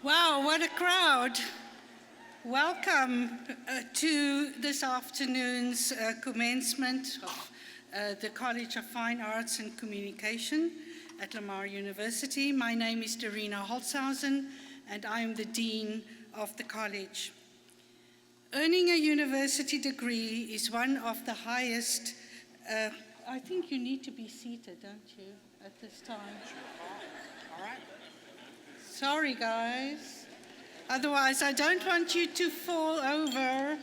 Wow, what a crowd. Welcome to this afternoon's commencement of the College of Fine Arts and Communication at Lamar University. My name is Darina Holzhausen, and I am the Dean of the college. Earning a university degree is one of the highest. I think you need to be seated, don't you, at this time? All right. Sorry, guys. Otherwise, I don't want you to fall over.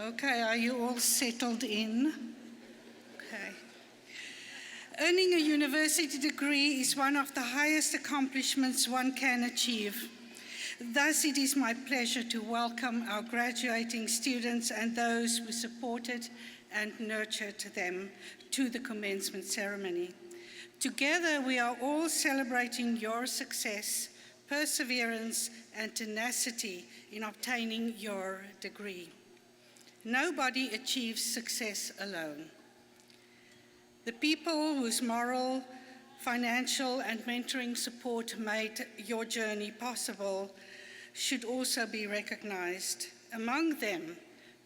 Okay, are you all settled in? Okay. Earning a university degree is one of the highest accomplishments one can achieve. Thus, it is my pleasure to welcome our graduating students and those who supported and nurtured them to the commencement ceremony. Together, we are all celebrating your success, perseverance, and tenacity in obtaining your degree. Nobody achieves success alone. The people whose moral, financial, and mentoring support made your journey possible should also be recognized. Among them,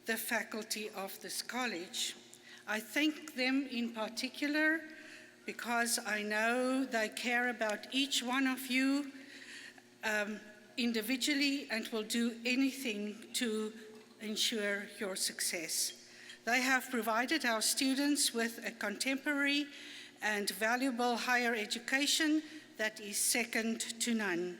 the faculty of this college. I thank them in particular because I know they care about each one of you individually and will do anything to ensure your success. They have provided our students with a contemporary and valuable higher education that is second to none.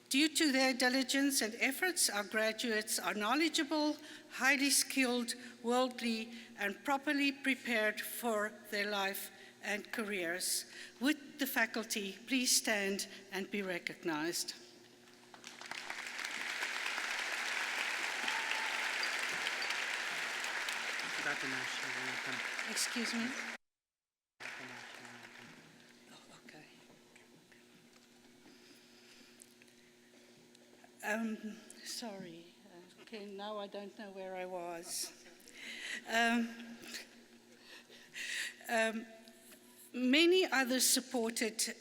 Due to their diligence and efforts, our graduates are knowledgeable, highly skilled, worldly, and properly prepared for their life and careers. Would the faculty please stand and be recognized? Forgot the national anthem. Excuse me? The national anthem. Oh, okay. Sorry. Okay, now I don't know where I was. Many others supported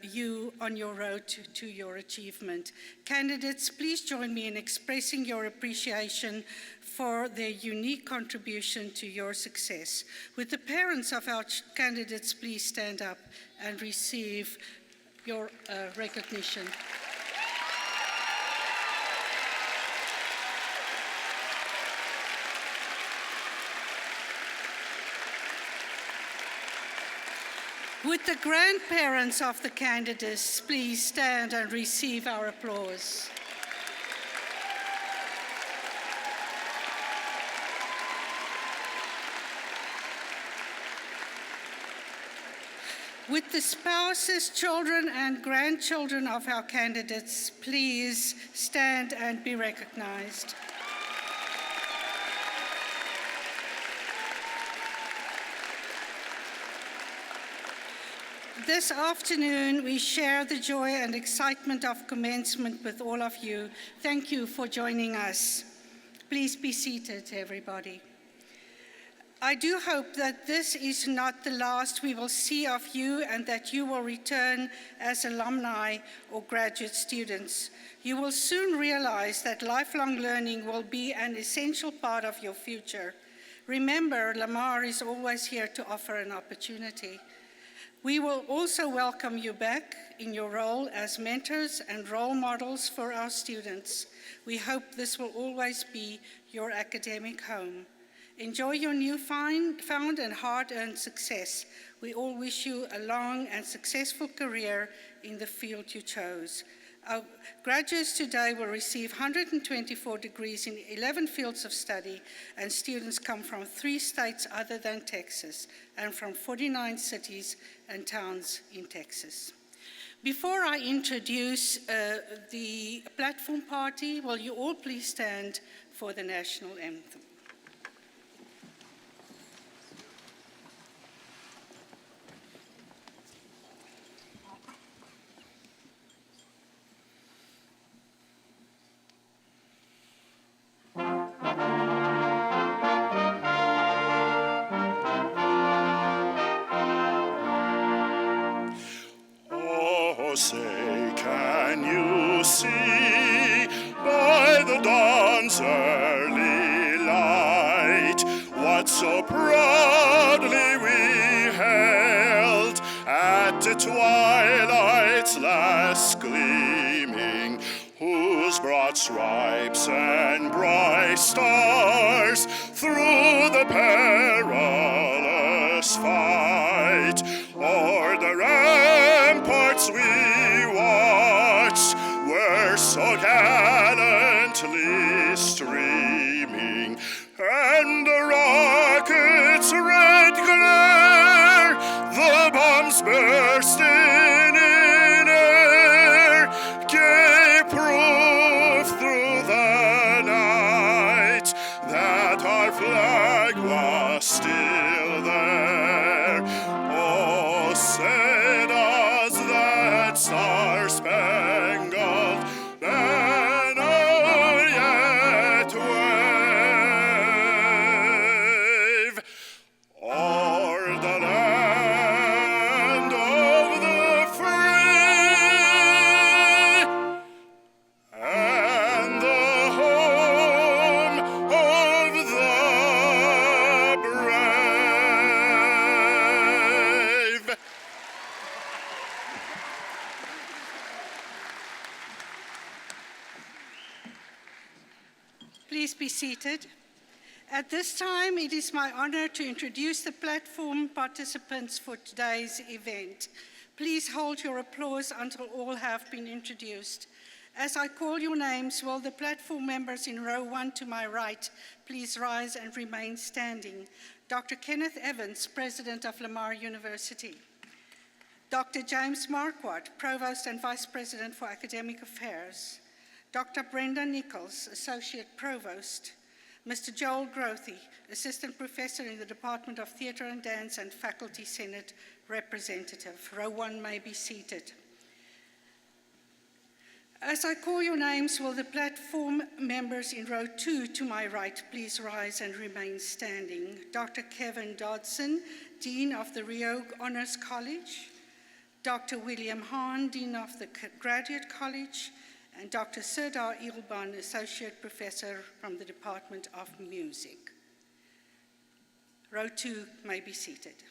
you on your road to your achievement. Candidates, please join me in expressing your appreciation for their unique contribution to your success. Would the parents of our candidates please stand up and receive your recognition? Would the grandparents of the candidates please stand and receive our applause? Would the spouses, children, and grandchildren of our candidates please stand and be recognized? This afternoon, we share the joy and excitement of commencement with all of you. Thank you for joining us. Please be seated, everybody. I do hope that this is not the last we will see of you and that you will return as alumni or graduate students. You will soon realize that lifelong learning will be an essential part of your future. Remember, Lamar is always here to offer an opportunity. We will also welcome you back in your role as mentors and role models for our students. We hope this will always be your academic home. Enjoy your newfound and hard-earned success. We all wish you a long and successful career in the field you chose. Our graduates today will receive 124 degrees in 11 fields of study, and students come from 3 states other than Texas and from 49 cities and towns in Texas. Before I introduce the platform party, will you all please stand for the national anthem? Say, can you see by the dawn's early light what so proudly we held at twilight's last gleaming, whose broad stripes and bright stars through the perilous fight o'er the ramparts we watched were so gallantly streaming, and the rocket's red glare, the bombs bursting in air, gave proof through the night that our flag was still there. Oh, say does that star-spangled banner yet wave o'er the land of the free and the home of the brave. Please be seated. At this time, it is my honor to introduce the platform participants for today's event. Please hold your applause until all have been introduced. As I call your names, will the platform members in row 1 to my right please rise and remain standing. Dr. Kenneth Evans, President of Lamar University. Dr. James Marquardt, Provost and Vice President for Academic Affairs. Dr. Brenda Nichols, Associate Provost. Mr. Joel Grothy, Assistant Professor in the Department of Theatre and Dance and Faculty Senate Representative. Row 1 may be seated. As I call your names, will the platform members in row 2 to my right please rise and remain standing. Dr. Kevin Dodson, Dean of the Rio Honors College. Dr. William Hahn, Dean of the Graduate College. And Dr. Serdar Ilban, Associate Professor from the Department of Music. Row 2 may be seated.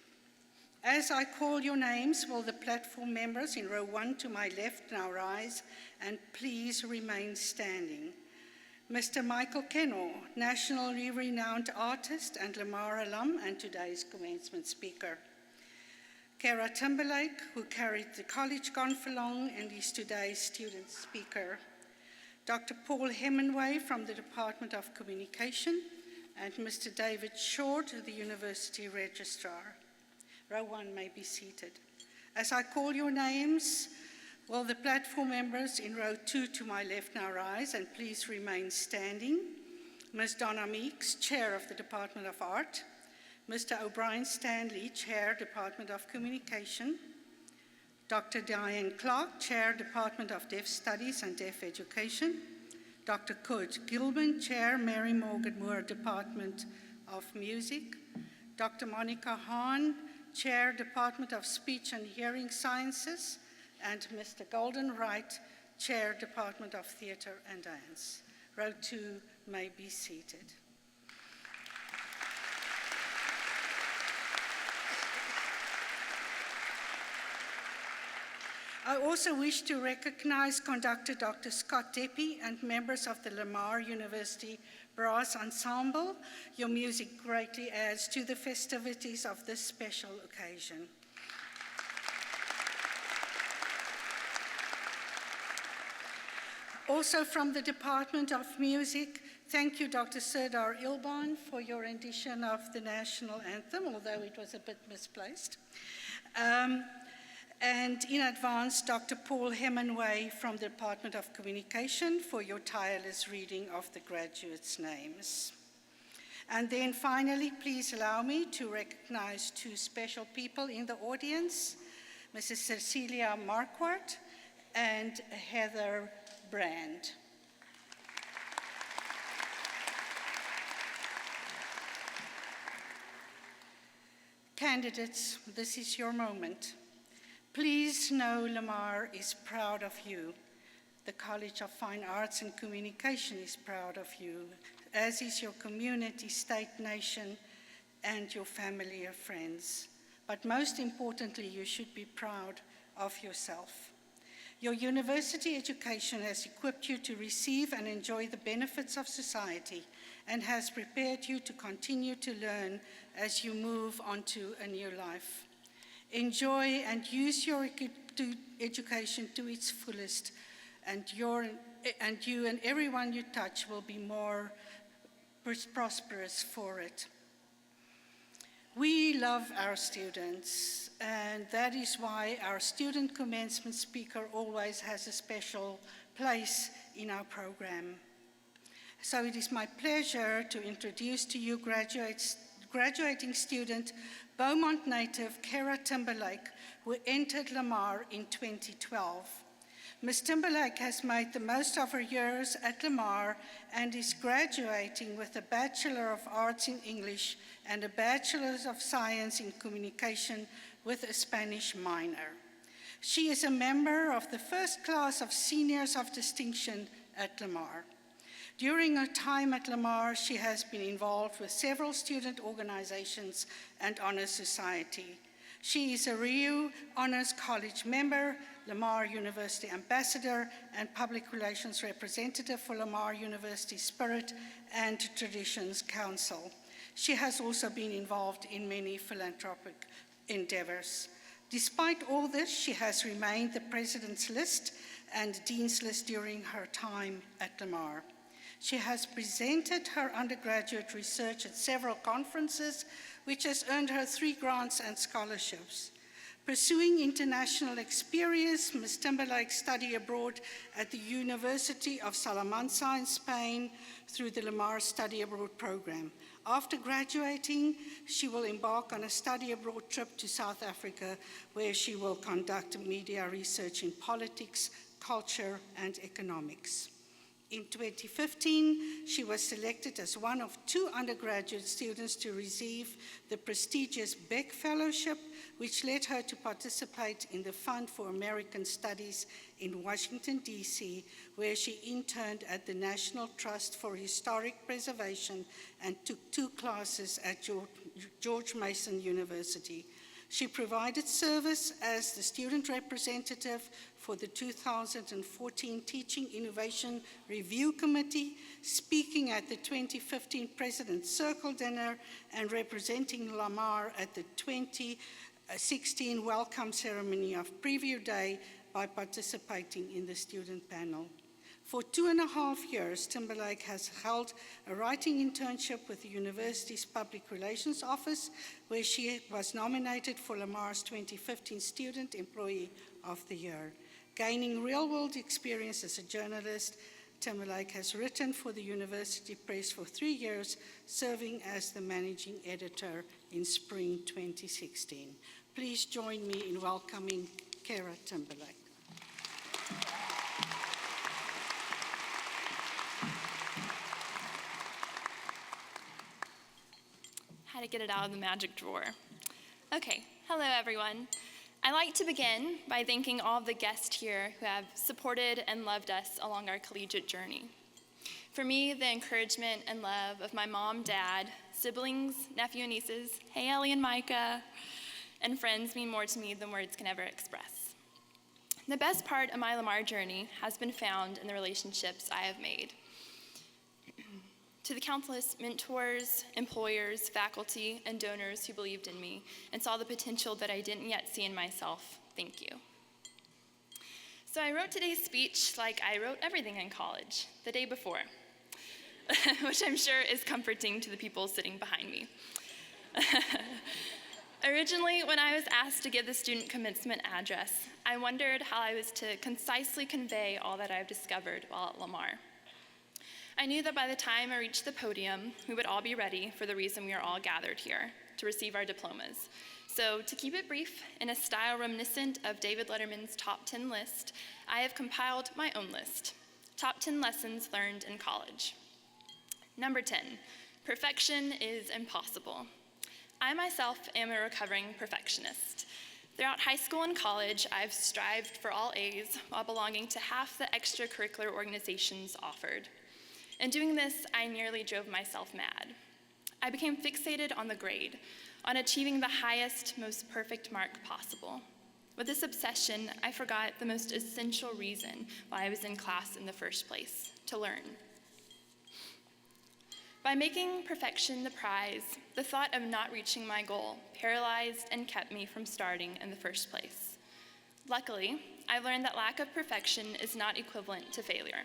As I call your names, will the platform members in row 1 to my left now rise and please remain standing. Mr. Michael Kennell, nationally renowned artist and Lamar alum and today's commencement speaker. Kara Timberlake, who carried the college gonfalon and is today's student speaker. Dr. Paul Hemingway from the Department of Communication, and Mr. David Short, the University Registrar. Row 1 may be seated. As I call your names, will the platform members in row 2 to my left now rise and please remain standing. Ms. Donna Meeks, Chair of the Department of Art. Mr. O'Brien Stanley, Chair, Department of Communication. Dr. Diane Clark, Chair, Department of Deaf Studies and Deaf Education. Dr. Kurt Gilman, Chair, Mary Morgan Moore, Department of Music. Dr. Monica Hahn, Chair, Department of Speech and Hearing Sciences. And Mr. Golden Wright, Chair, Department of Theatre and Dance. Row 2 may be seated. I also wish to recognize conductor Dr. Scott Deppy and members of the Lamar University Brass Ensemble. Your music greatly adds to the festivities of this special occasion. Also from the Department of Music, thank you, Dr. Serdar Ilban, for your rendition of the national anthem, although it was a bit misplaced. And in advance, Dr. Paul Hemingway from the Department of Communication for your tireless reading of the graduates' names. And then finally, please allow me to recognize two special people in the audience, Mrs. Cecilia Marquardt and Heather Brand. Candidates, this is your moment. Please know Lamar is proud of you. The College of Fine Arts and Communication is proud of you, as is your community, state, nation, and your family or friends. But most importantly, you should be proud of yourself. Your university education has equipped you to receive and enjoy the benefits of society and has prepared you to continue to learn as you move on to a new life. Enjoy and use your education to its fullest, and you and everyone you touch will be more prosperous for it. We love our students, and that is why our student commencement speaker always has a special place in our program. So it is my pleasure to introduce to you graduating student, Beaumont native Kara Timberlake, who entered Lamar in 2012. Ms. Timberlake has made the most of her years at Lamar and is graduating with a Bachelor of Arts in English and a Bachelor of Science in Communication with a Spanish minor. She is a member of the first class of Seniors of Distinction at Lamar. During her time at Lamar, she has been involved with several student organizations and honor society. She is a Rio Honors College member, Lamar University ambassador, and public relations representative for Lamar University Spirit and Traditions Council. She has also been involved in many philanthropic endeavors. Despite all this, she has remained the President's List and Dean's List during her time at Lamar. She has presented her undergraduate research at several conferences, which has earned her 3 grants and scholarships. Pursuing international experience, Ms. Timberlake studied abroad at the University of Salamanca in Spain through the Lamar Study Abroad program. After graduating, she will embark on a study abroad trip to South Africa, where she will conduct media research in politics, culture, and economics. In 2015, she was selected as one of 2 undergraduate students to receive the prestigious Beck Fellowship, which led her to participate in the Fund for American Studies in Washington, D.C., where she interned at the National Trust for Historic Preservation and took 2 classes at George Mason University. She provided service as the student representative for the 2014 Teaching Innovation Review Committee, speaking at the 2015 President's Circle Dinner, and representing Lamar at the 2016 Welcome Ceremony of Preview Day by participating in the student panel. For 2.5 years, Timberlake has held a writing internship with the university's Public Relations Office, where she was nominated for Lamar's 2015 Student Employee of the Year. Gaining real-world experience as a journalist, Timberlake has written for the university press for 3 years, serving as the managing editor in spring 2016. Please join me in welcoming Kara Timberlake. How to get it out of the magic drawer. Okay, hello everyone. I'd like to begin by thanking all of the guests here who have supported and loved us along our collegiate journey. For me, the encouragement and love of my mom, dad, siblings, nephew and nieces, hey Ellie and Micah, and friends mean more to me than words can ever express. The best part of my Lamar journey has been found in the relationships I have made. To the countless mentors, employers, faculty, and donors who believed in me and saw the potential that I didn't yet see in myself, thank you. So I wrote today's speech like I wrote everything in college, the day before, which I'm sure is comforting to the people sitting behind me. Originally, when I was asked to give the student commencement address, I wondered how I was to concisely convey all that I've discovered while at Lamar. I knew that by the time I reached the podium, we would all be ready for the reason we are all gathered here, to receive our diplomas. So to keep it brief, in a style reminiscent of David Letterman's top 10 list, I have compiled my own list, top 10 lessons learned in college. Number 10, perfection is impossible. I myself am a recovering perfectionist. Throughout high school and college, I've strived for all A's while belonging to half the extracurricular organizations offered. In doing this, I nearly drove myself mad. I became fixated on the grade, on achieving the highest, most perfect mark possible. With this obsession, I forgot the most essential reason why I was in class in the first place, to learn. By making perfection the prize, the thought of not reaching my goal paralyzed and kept me from starting in the first place. Luckily, I learned that lack of perfection is not equivalent to failure.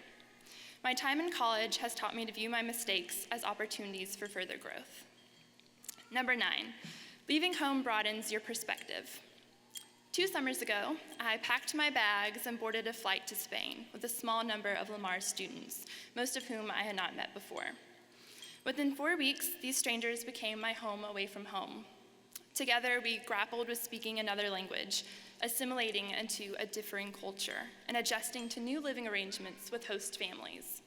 My time in college has taught me to view my mistakes as opportunities for further growth. Number 9, leaving home broadens your perspective. 2 summers ago, I packed my bags and boarded a flight to Spain with a small number of Lamar students, most of whom I had not met before. Within 4 weeks, these strangers became my home away from home. Together, we grappled with speaking another language, assimilating into a differing culture, and adjusting to new living arrangements with host families.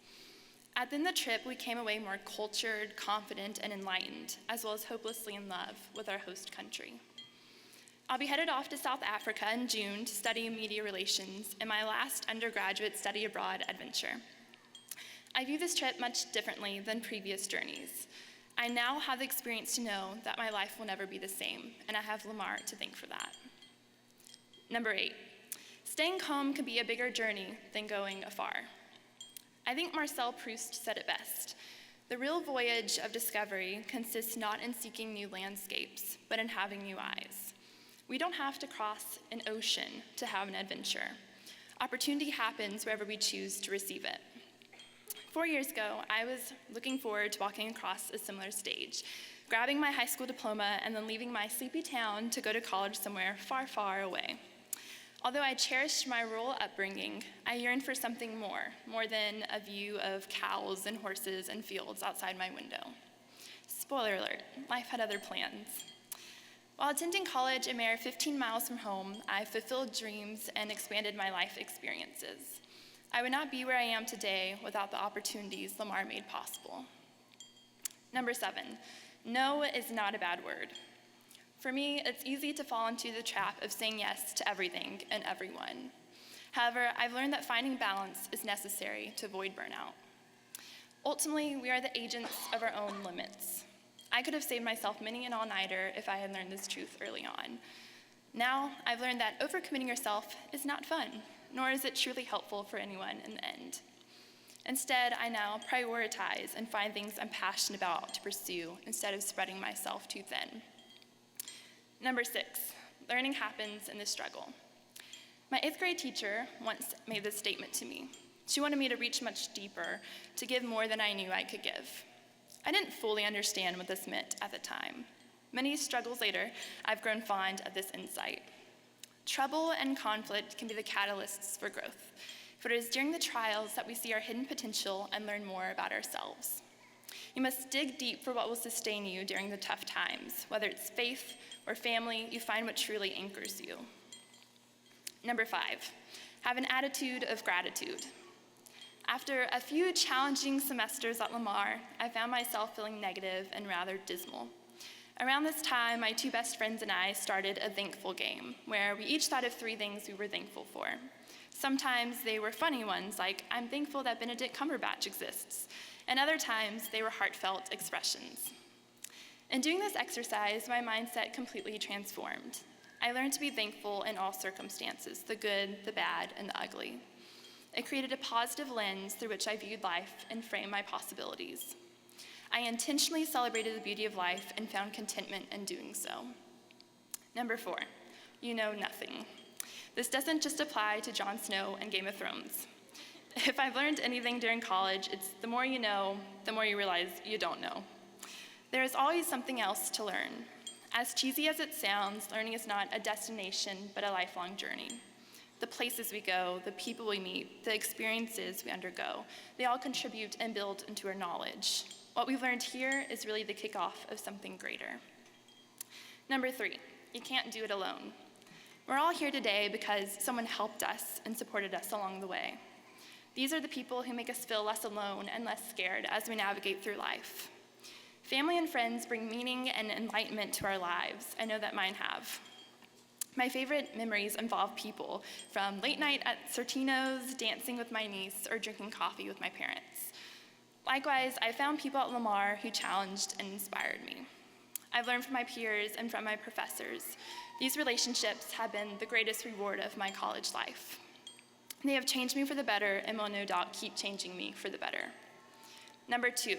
At the end of the trip, we came away more cultured, confident, and enlightened, as well as hopelessly in love with our host country. I'll be headed off to South Africa in June to study media relations in my last undergraduate study abroad adventure. I view this trip much differently than previous journeys. I now have the experience to know that my life will never be the same, and I have Lamar to thank for that. Number 8, staying home can be a bigger journey than going afar. I think Marcel Proust said it best. The real voyage of discovery consists not in seeking new landscapes, but in having new eyes. We don't have to cross an ocean to have an adventure. Opportunity happens wherever we choose to receive it. 4 years ago, I was looking forward to walking across a similar stage, grabbing my high school diploma and then leaving my sleepy town to go to college somewhere far, far away. Although I cherished my rural upbringing, I yearned for something more than a view of cows and horses and fields outside my window. Spoiler alert, life had other plans. While attending college a mere 15 miles from home, I fulfilled dreams and expanded my life experiences. I would not be where I am today without the opportunities Lamar made possible. Number 7, no is not a bad word. For me, it's easy to fall into the trap of saying yes to everything and everyone. However, I've learned that finding balance is necessary to avoid burnout. Ultimately, we are the agents of our own limits. I could have saved myself many an all-nighter if I had learned this truth early on. Now, I've learned that overcommitting yourself is not fun, nor is it truly helpful for anyone in the end. Instead, I now prioritize and find things I'm passionate about to pursue instead of spreading myself too thin. Number 6, learning happens in the struggle. My 8th grade teacher once made this statement to me. She wanted me to reach much deeper, to give more than I knew I could give. I didn't fully understand what this meant at the time. Many struggles later, I've grown fond of this insight. Trouble and conflict can be the catalysts for growth, for it is during the trials that we see our hidden potential and learn more about ourselves. You must dig deep for what will sustain you during the tough times. Whether it's faith or family, you find what truly anchors you. Number 5, have an attitude of gratitude. After a few challenging semesters at Lamar, I found myself feeling negative and rather dismal. Around this time, my 2 best friends and I started a thankful game, where we each thought of 3 things we were thankful for. Sometimes they were funny ones, like, I'm thankful that Benedict Cumberbatch exists, and other times they were heartfelt expressions. In doing this exercise, my mindset completely transformed. I learned to be thankful in all circumstances, the good, the bad, and the ugly. It created a positive lens through which I viewed life and framed my possibilities. I intentionally celebrated the beauty of life and found contentment in doing so. Number 4, you know nothing. This doesn't just apply to Jon Snow and Game of Thrones. If I've learned anything during college, it's the more you know, the more you realize you don't know. There is always something else to learn. As cheesy as it sounds, learning is not a destination, but a lifelong journey. The places we go, the people we meet, the experiences we undergo, they all contribute and build into our knowledge. What we've learned here is really the kickoff of something greater. Number 3, you can't do it alone. We're all here today because someone helped us and supported us along the way. These are the people who make us feel less alone and less scared as we navigate through life. Family and friends bring meaning and enlightenment to our lives. I know that mine have. My favorite memories involve people, from late night at Sortino's, dancing with my niece, or drinking coffee with my parents. Likewise, I found people at Lamar who challenged and inspired me. I've learned from my peers and from my professors. These relationships have been the greatest reward of my college life. They have changed me for the better and will no doubt keep changing me for the better. Number 2,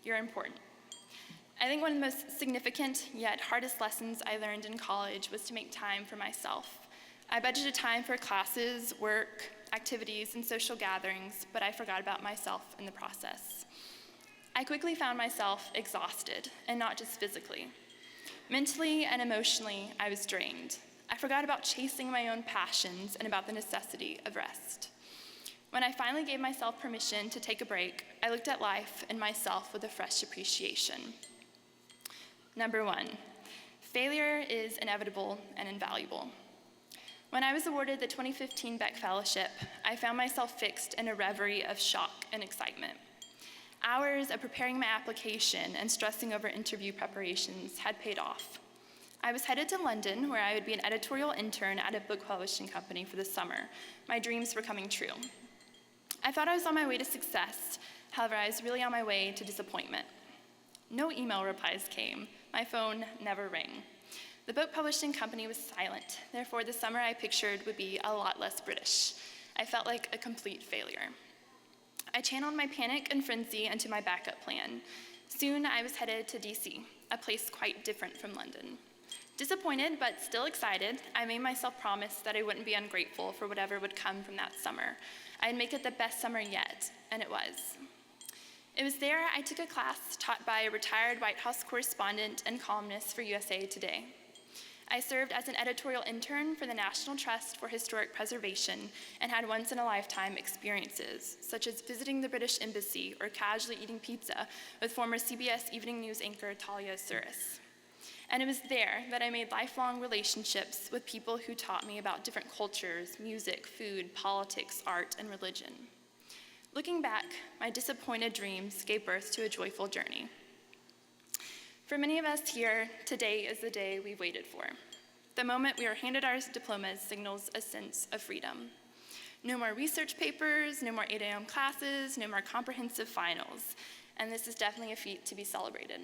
you're important. I think one of the most significant yet hardest lessons I learned in college was to make time for myself. I budgeted time for classes, work, activities, and social gatherings, but I forgot about myself in the process. I quickly found myself exhausted, and not just physically. Mentally and emotionally, I was drained. I forgot about chasing my own passions and about the necessity of rest. When I finally gave myself permission to take a break, I looked at life and myself with a fresh appreciation. Number 1, failure is inevitable and invaluable. When I was awarded the 2015 Beck Fellowship, I found myself fixed in a reverie of shock and excitement. Hours of preparing my application and stressing over interview preparations had paid off. I was headed to London, where I would be an editorial intern at a book publishing company for the summer. My dreams were coming true. I thought I was on my way to success. However, I was really on my way to disappointment. No email replies came. My phone never rang. The book publishing company was silent. Therefore, the summer I pictured would be a lot less British. I felt like a complete failure. I channeled my panic and frenzy into my backup plan. Soon, I was headed to DC, a place quite different from London. Disappointed, but still excited, I made myself promise that I wouldn't be ungrateful for whatever would come from that summer. I'd make it the best summer yet, and it was. It was there I took a class taught by a retired White House correspondent and columnist for USA Today. I served as an editorial intern for the National Trust for Historic Preservation and had once-in-a-lifetime experiences, such as visiting the British Embassy or casually eating pizza with former CBS Evening News anchor Talia Suris. And it was there that I made lifelong relationships with people who taught me about different cultures, music, food, politics, art, and religion. Looking back, my disappointed dreams gave birth to a joyful journey. For many of us here, today is the day we waited for. The moment we are handed our diplomas signals a sense of freedom. No more research papers, no more 8 a.m. classes, no more comprehensive finals, and this is definitely a feat to be celebrated.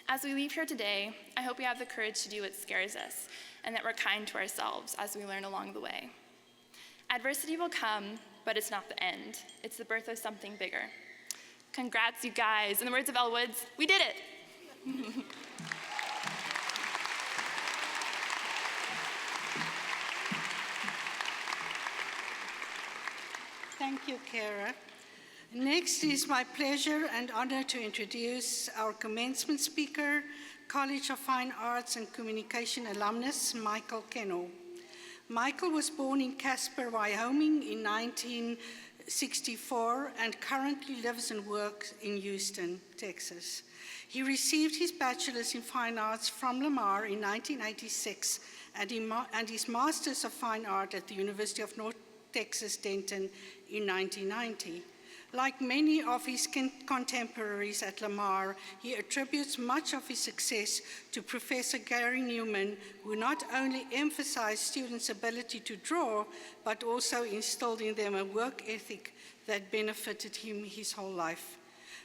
As we leave here today, I hope we have the courage to do what scares us, and that we're kind to ourselves as we learn along the way. Adversity will come, but it's not the end. It's the birth of something bigger. Congrats, you guys. In the words of Elle Woods, we did it. Thank you, Kara. Next, it is my pleasure and honor to introduce our commencement speaker, College of Fine Arts and Communication alumnus, Michael Kennel. Michael was born in Casper, Wyoming in 1964 and currently lives and works in Houston, Texas. He received his bachelor's in fine arts from Lamar in 1986 and his master's of fine art at the University of North Texas, Denton in 1990. Like many of his contemporaries at Lamar, he attributes much of his success to Professor Gary Newman, who not only emphasized students' ability to draw, but also instilled in them a work ethic that benefited him his whole life.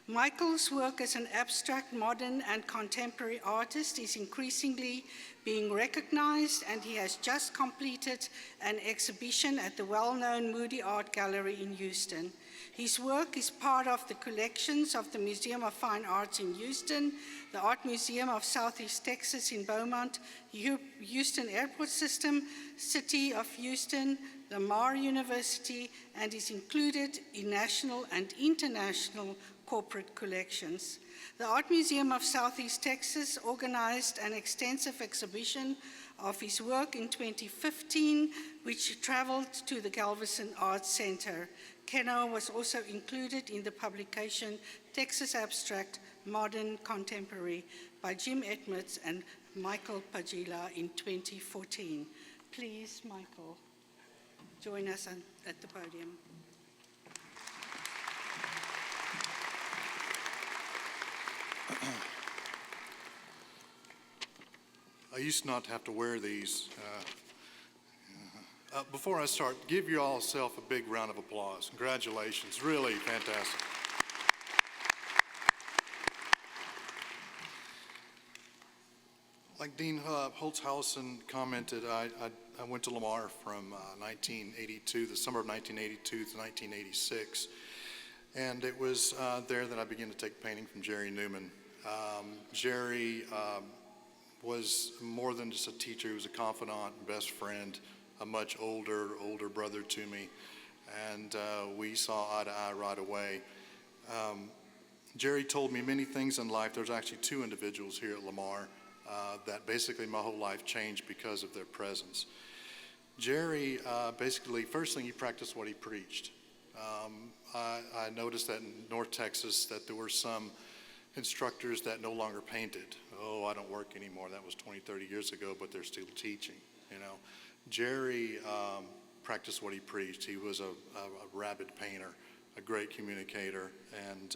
Michael's work as an abstract, modern, and contemporary artist is increasingly being recognized, and he has just completed an exhibition at the well-known Moody Art Gallery in Houston. His work is part of the collections of the Museum of Fine Arts in Houston, the Art Museum of Southeast Texas in Beaumont, Houston Airport System, City of Houston, Lamar University, and is included in national and international corporate collections. The Art Museum of Southeast Texas organized an extensive exhibition of his work in 2015, which traveled to the Galveston Arts Center. Keno was also included in the publication Texas Abstract, Modern Contemporary by Jim Edmonds and Michael Pagila in 2014. Please, Michael, join us at the podium. I used not to have to wear these. Before I start, give you all self a big round of applause. Congratulations, really fantastic. I'd Like Dean Holtzhausen commented, I went to Lamar from 1982, the summer of 1982 to 1986. And it was there that I began to take painting from Jerry Newman. Jerry was more than just a teacher. He was a confidant, best friend, a much older brother to me. And we saw eye to eye right away. Jerry told me many things in life. There's actually two individuals here at Lamar that basically my whole life changed because of their presence. Jerry, basically, first thing, he practiced what he preached. I noticed that in North Texas that there were some instructors that no longer painted. Oh, I don't work anymore. That was 20, 30 years ago, but they're still teaching, you know. Jerry practiced what he preached. He was a rabid painter, a great communicator, and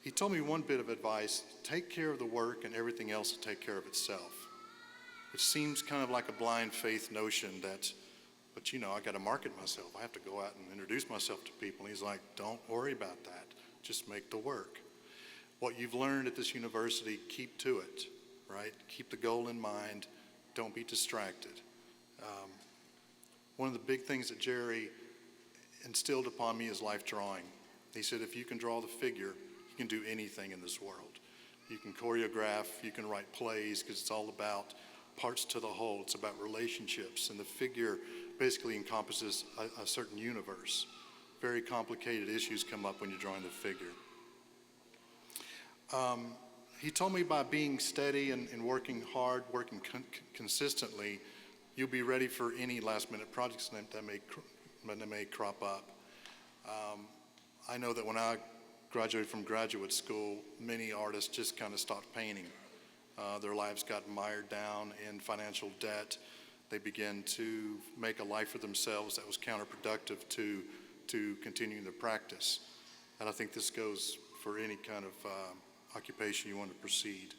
he told me one bit of advice: take care of the work and everything else will take care of itself. It seems kind of like a blind faith notion that, but you know, I got to market myself. I have to go out and introduce myself to people. And he's like, don't worry about that. Just make the work. What you've learned at this university, keep to it, right? Keep the goal in mind. Don't be distracted. One of the big things that Jerry instilled upon me is life drawing. He said, if you can draw the figure, you can do anything in this world. You can choreograph, you can write plays, because it's all about parts to the whole. It's about relationships, and the figure basically encompasses a certain universe. Very complicated issues come up when you're drawing the figure. He told me by being steady and working hard, working consistently, you'll be ready for any last-minute projects that may crop up. I know that when I graduated from graduate school, many artists just kind of stopped painting. Their lives got mired down in financial debt. They began to make a life for themselves that was counterproductive to continuing their practice. And I think this goes for any kind of occupation you want to proceed.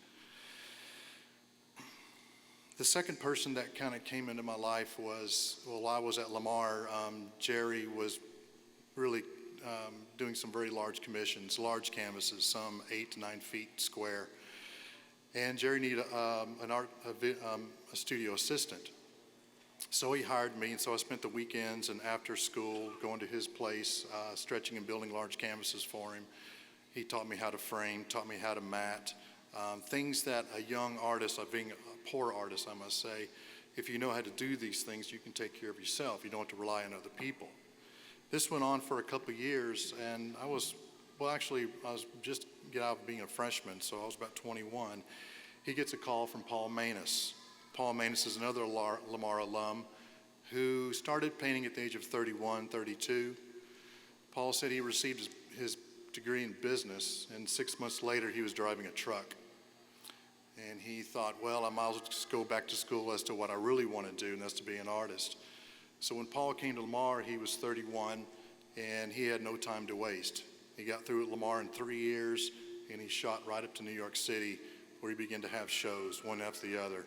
The second person that kind of came into my life was, while I was at Lamar, Jerry was really doing some very large commissions, large canvases, some 8 to 9 feet square. And Jerry needed a studio assistant. So he hired me, and so I spent the weekends and after school going to his place, stretching and building large canvases for him. He taught me how to frame, taught me how to mat, things that a young artist, being a poor artist, I must say, if you know how to do these things, you can take care of yourself. You don't have to rely on other people. This went on for a couple of years, and I was just get out of being a freshman, so I was about 21. He gets a call from Paul Manus. Paul Manus is another Lamar alum who started painting at the age of 31, 32. Paul said he received his degree in business, and 6 months later he was driving a truck. And he thought, well, I might as well just go back to school as to what I really want to do, and that's to be an artist. So when Paul came to Lamar, he was 31, and he had no time to waste. He got through at Lamar in 3 years, and he shot right up to New York City, where he began to have shows, one after the other.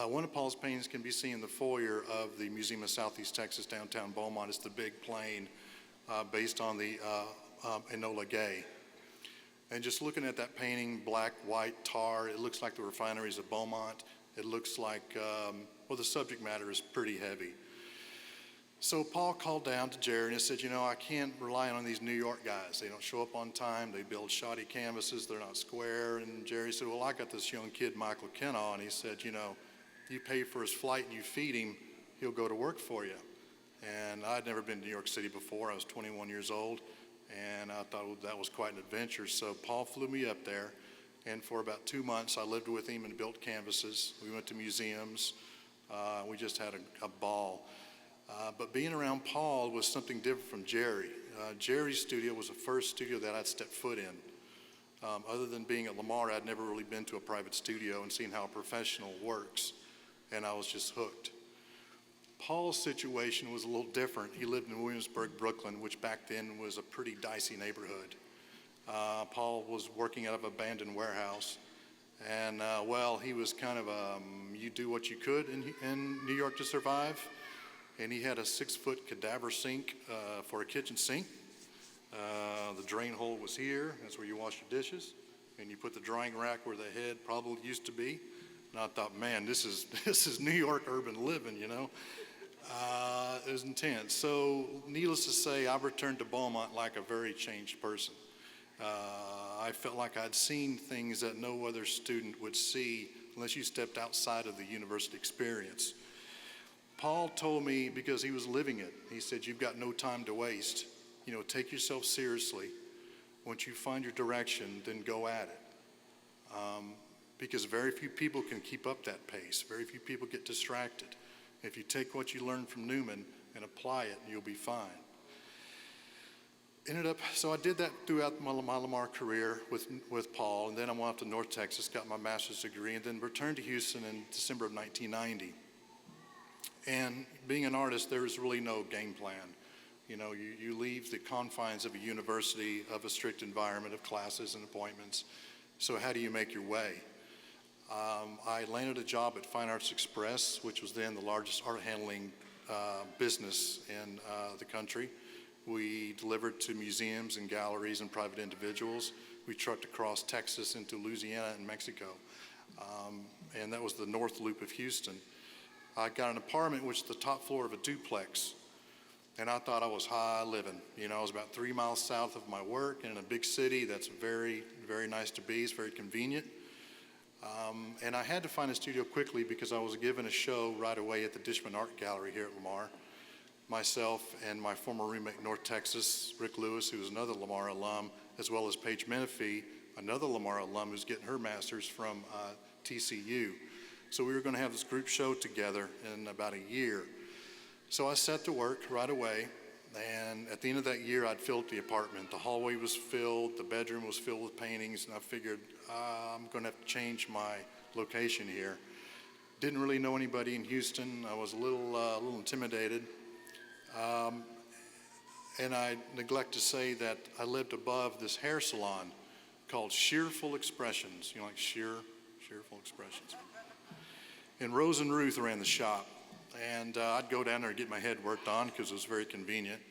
One of Paul's paintings can be seen in the foyer of the Museum of Southeast Texas, downtown Beaumont. It's the big plane based on the Enola Gay. And just looking at that painting, black, white, tar, it looks like the refineries of Beaumont. It looks like, the subject matter is pretty heavy. So Paul called down to Jerry and said, I can't rely on these New York guys. They don't show up on time. They build shoddy canvases. They're not square. And Jerry said, well, I got this young kid, Michael Kennaugh, and he said, you pay for his flight and you feed him, he'll go to work for you. And I'd never been to New York City before. I was 21 years old, and I thought that was quite an adventure. So Paul flew me up there, and for about 2 months, I lived with him and built canvases. We went to museums. We just had a ball. But being around Paul was something different from Jerry. Jerry's studio was the first studio that I'd stepped foot in. Other than being at Lamar, I'd never really been to a private studio and seen how a professional works, and I was just hooked. Paul's situation was a little different. He lived in Williamsburg, Brooklyn, which back then was a pretty dicey neighborhood. Paul was working out of an abandoned warehouse, and he was kind of you do what you could in New York to survive. And he had a 6-foot cadaver sink for a kitchen sink. The drain hole was here. That's where you wash your dishes. And you put the drying rack where the head probably used to be. And I thought, man, this is New York urban living, you know. It was intense. So needless to say, I returned to Beaumont like a very changed person. I felt like I'd seen things that no other student would see unless you stepped outside of the university experience. Paul told me, because he was living it, he said, you've got no time to waste. You know, take yourself seriously. Once you find your direction, then go at it. Because very few people can keep up that pace. Very few people get distracted. If you take what you learned from Newman and apply it, you'll be fine. So I did that throughout my Lamar career with Paul, and then I went up to North Texas, got my master's degree, and then returned to Houston in December of 1990. And being an artist, there is really no game plan. You know, you leave the confines of a university, of a strict environment of classes and appointments. So how do you make your way? I landed a job at Fine Arts Express, which was then the largest art handling business in the country. We delivered to museums and galleries and private individuals. We trucked across Texas into Louisiana and Mexico. And that was the North Loop of Houston. I got an apartment which is the top floor of a duplex. And I thought I was high living. You know, I was about 3 miles south of my work in a big city that's very, very nice to be. It's very convenient. And I had to find a studio quickly because I was given a show right away at the Dishman Art Gallery here at Lamar. Myself and my former roommate in North Texas, Rick Lewis, who was another Lamar alum, as well as Paige Menifee, another Lamar alum who's getting her master's from TCU. So we were going to have this group show together in about a year. So I set to work right away, and at the end of that year, I'd filled the apartment. The hallway was filled, the bedroom was filled with paintings, and I figured I'm going to have to change my location here. Didn't really know anybody in Houston. I was a little intimidated. And I neglect to say that I lived above this hair salon called Sheerful Expressions. You know, like Sheerful Expressions. And Rose and Ruth ran the shop. And I'd go down there and get my head worked on because it was very convenient.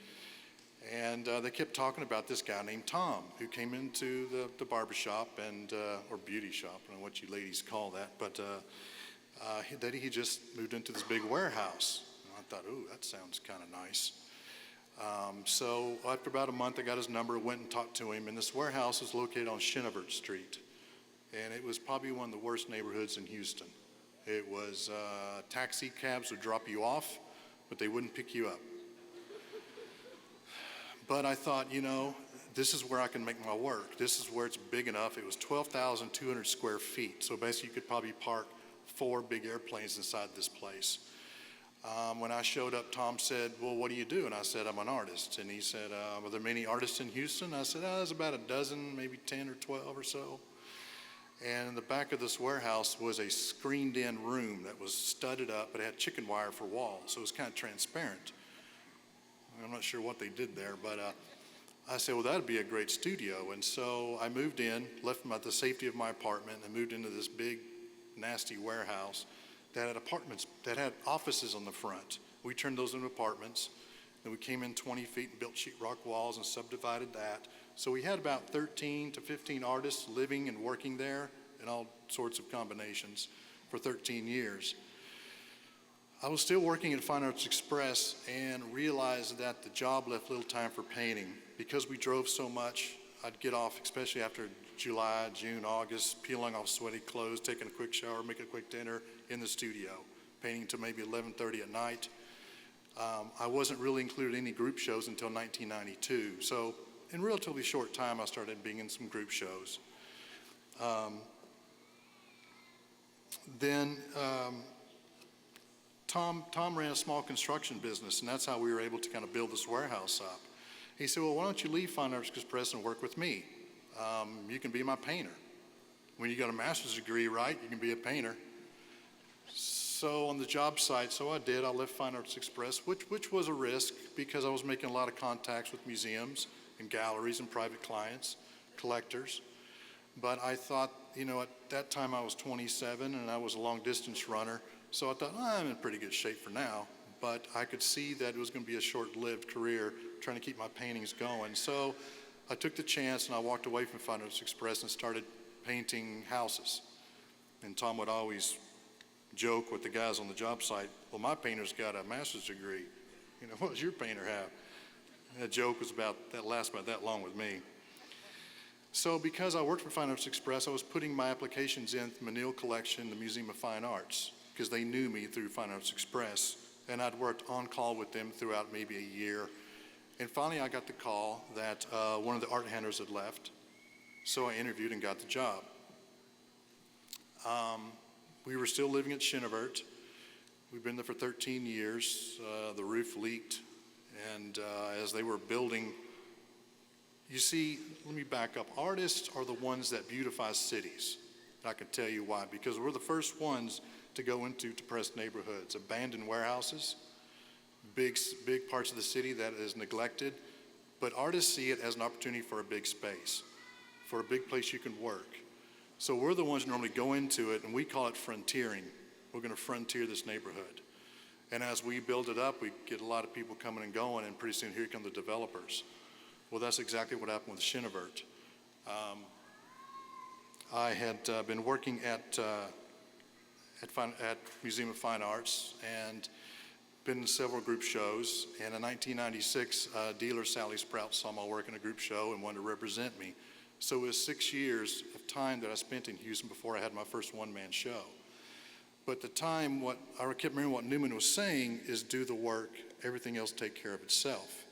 And they kept talking about this guy named Tom who came into the barbershop and, or beauty shop, I don't know what you ladies call that, but that he just moved into this big warehouse. And I thought, ooh, that sounds kind of nice. So after about a month, I got his number, went and talked to him, and this warehouse is located on Chenevert Street. And it was probably one of the worst neighborhoods in Houston. It was taxi cabs would drop you off, but they wouldn't pick you up. But I thought, you know, this is where I can make my work. This is where it's big enough. It was 12,200 square feet. So basically you could probably park 4 big airplanes inside this place. When I showed up, Tom said, well, what do you do? And I said, I'm an artist. And he said, are there many artists in Houston? I said, there's about a dozen, maybe 10 or 12 or so. And in the back of this warehouse was a screened-in room that was studded up, but it had chicken wire for walls, so it was kind of transparent. I'm not sure what they did there, but I said, well, that'd be a great studio. And so I moved in, left them at the safety of my apartment, and moved into this big, nasty warehouse that had apartments, that had offices on the front. We turned those into apartments. Then we came in 20 feet and built sheetrock walls and subdivided that. So we had about 13 to 15 artists living and working there in all sorts of combinations for 13 years. I was still working at Fine Arts Express and realized that the job left little time for painting. Because we drove so much, I'd get off, especially after July, June, August, peeling off sweaty clothes, taking a quick shower, making a quick dinner in the studio, painting till maybe 11:30 at night. I wasn't really included in any group shows until 1992. So in relatively short time, I started being in some group shows. Then Tom ran a small construction business, and that's how we were able to kind of build this warehouse up. He said, well, why don't you leave Fine Arts Express and work with me? You can be my painter. When you got a master's degree, right, you can be a painter. So on the job site, so I did. I left Fine Arts Express, which was a risk because I was making a lot of contacts with museums and galleries and private clients, collectors. But I thought, you know, at that time I was 27 and I was a long distance runner. So I thought, I'm in pretty good shape for now. But I could see that it was going to be a short-lived career trying to keep my paintings going. So I took the chance and I walked away from Fine Arts Express and started painting houses. And Tom would always joke with the guys on the job site, well, my painter's got a master's degree. What does your painter have? And that joke was lasts about that long with me. So because I worked for Fine Arts Express, I was putting my applications in the Menil Collection, the Museum of Fine Arts, because they knew me through Fine Arts Express. And I'd worked on call with them throughout maybe a year. And finally, I got the call that one of the art handlers had left. So I interviewed and got the job. We were still living at Chinevert. We've been there for 13 years. The roof leaked. And as they were building, you see, let me back up. Artists are the ones that beautify cities. I can tell you why. Because we're the first ones to go into depressed neighborhoods, abandoned warehouses, big parts of the city that is neglected. But artists see it as an opportunity for a big space, for a big place you can work. So we're the ones who normally go into it, and we call it frontiering. We're going to frontier this neighborhood. And as we build it up, we get a lot of people coming and going, and pretty soon here come the developers. Well, that's exactly what happened with Chinevert. I had been working at Museum of Fine Arts and been in several group shows. And in 1996, dealer Sally Sprout saw my work in a group show and wanted to represent me. So it was 6 years of time that I spent in Houston before I had my first one-man show. But the time, I kept remembering what Newman was saying is do the work, everything else take care of itself.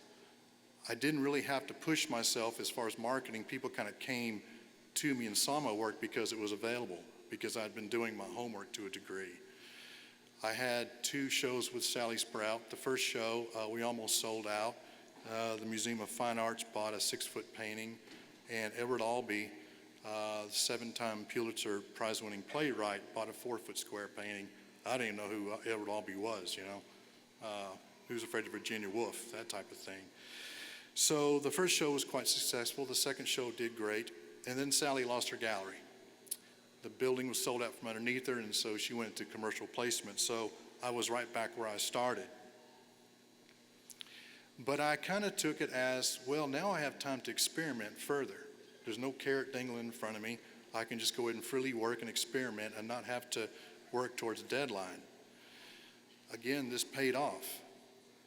I didn't really have to push myself as far as marketing. People kind of came to me and saw my work because it was available, because I'd been doing my homework to a degree. I had 2 shows with Sally Sprout. The first show, we almost sold out. The Museum of Fine Arts bought a 6-foot painting, and Edward Albee, 7-time Pulitzer Prize-winning playwright, bought a 4-foot square painting. I didn't even know who Edward Albee was, Who's Afraid of Virginia Woolf, that type of thing. So the first show was quite successful. The second show did great. And then Sally lost her gallery. The building was sold out from underneath her, and so she went into commercial placement. So I was right back where I started. But I kind of took it as, well, now I have time to experiment further. There's no carrot dangling in front of me. I can just go ahead and freely work and experiment and not have to work towards a deadline. Again, this paid off.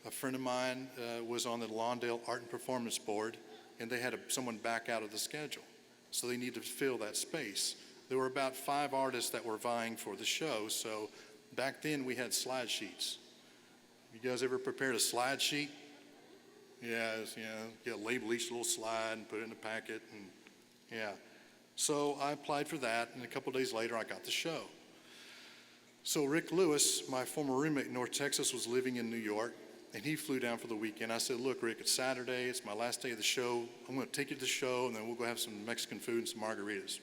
A friend of mine was on the Lawndale Art and Performance Board, and they had someone back out of the schedule. So they needed to fill that space. There were about 5 artists that were vying for the show, so back then we had slide sheets. You guys ever prepared a slide sheet? Yeah, you label each little slide and put it in a packet, and yeah. So I applied for that, and a couple days later I got the show. So Rick Lewis, my former roommate in North Texas, was living in New York, and he flew down for the weekend. I said, look, Rick, it's Saturday. It's my last day of the show. I'm going to take you to the show, and then we'll go have some Mexican food and some margaritas.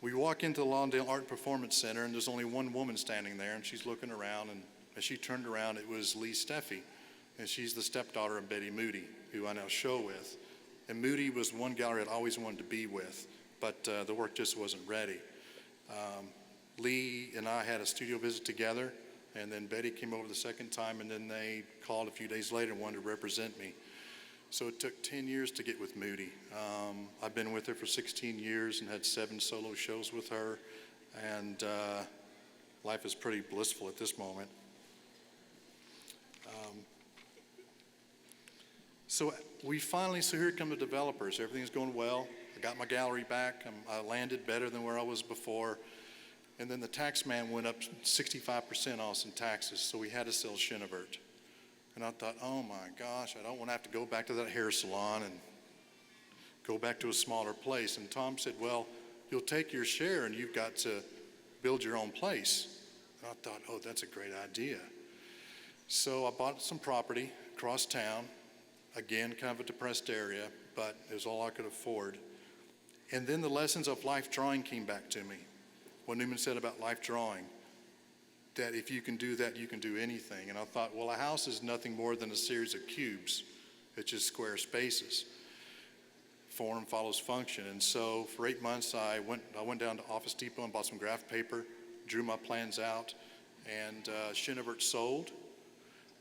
We walk into the Lawndale Art and Performance Center, and there's only one woman standing there, and she's looking around. And as she turned around, it was Lee Steffi, and she's the stepdaughter of Betty Moody, who I now show with. And Moody was one gallery I'd always wanted to be with, but the work just wasn't ready. Lee and I had a studio visit together, and then Betty came over the second time, and then they called a few days later and wanted to represent me. So it took 10 years to get with Moody. I've been with her for 16 years and had 7 solo shows with her, and life is pretty blissful at this moment. So here come the developers. Everything's going well. I got my gallery back. I landed better than where I was before. And then the tax man went up 65% off in taxes, so we had to sell Chinevert. And I thought, oh my gosh, I don't want to have to go back to that hair salon and go back to a smaller place. And Tom said, well, you'll take your share and you've got to build your own place. And I thought, oh, that's a great idea. So I bought some property across town, again, kind of a depressed area, but it was all I could afford. And then the lessons of life drawing came back to me. What Newman said about life drawing, that if you can do that, you can do anything. And I thought, well, a house is nothing more than a series of cubes. It's just square spaces. Form follows function. And so for 8 months, I went down to Office Depot and bought some graph paper, drew my plans out, and Chinevert sold.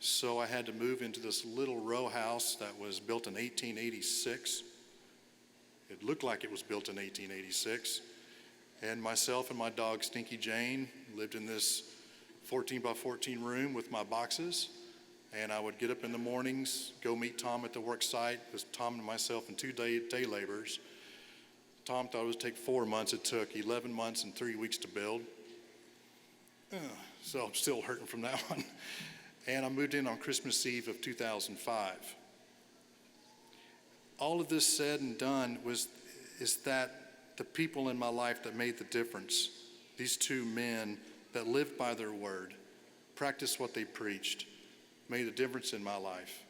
So I had to move into this little row house that was built in 1886. It looked like it was built in 1886. And myself and my dog, Stinky Jane, Lived in this 14 by 14 room with my boxes, and I would get up in the mornings, go meet Tom at the work site. It was Tom and myself and two day laborers. Tom thought it would take 4 months. It took 11 months and 3 weeks to build. So I'm still hurting from that one. And I moved in on Christmas Eve of 2005. All of this said and done is that the people in my life that made the difference, these two men that lived by their word, practiced what they preached, made a difference in my life.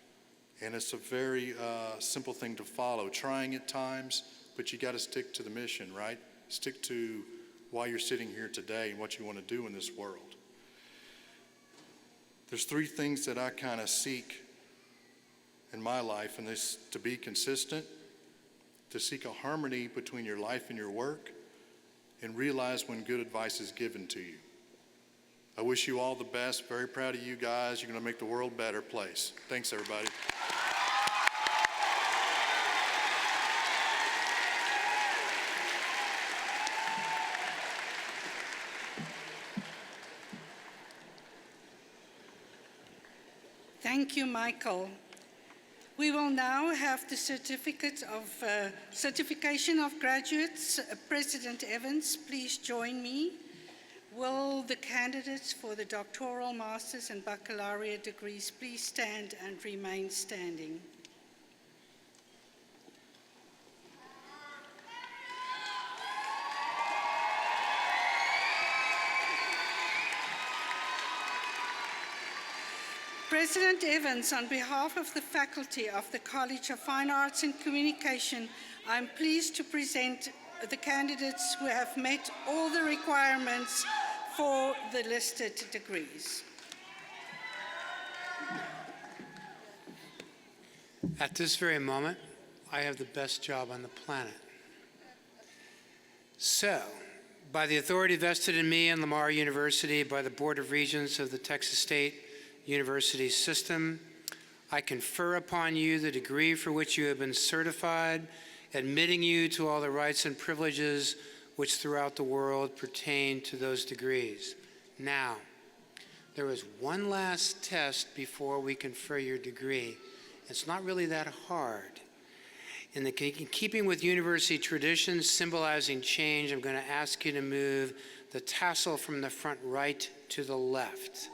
And it's a very simple thing to follow, trying at times, but you got to stick to the mission, right? Stick to why you're sitting here today and what you want to do in this world. There's three things that I kind of seek in my life, and this: to be consistent, to seek a harmony between your life and your work, and realize when good advice is given to you. I wish you all the best. Very proud of you guys. You're going to make the world a better place. Thanks, everybody. Thank you, Michael. We will now have the certification of graduates. President Evans, please join me. Will the candidates for the doctoral, master's, and baccalaureate degrees please stand and remain standing? President Evans, on behalf of the faculty of the College of Fine Arts and Communication, I'm pleased to present the candidates who have met all the requirements for the listed degrees. At this very moment, I have the best job on the planet. So, by the authority vested in me and Lamar University, by the Board of Regents of the Texas State University System, I confer upon you the degree for which you have been certified, admitting you to all the rights and privileges which throughout the world pertain to those degrees. Now, there is one last test before we confer your degree. It's not really that hard. In keeping with university traditions symbolizing change, I'm going to ask you to move the tassel from the front right to the left.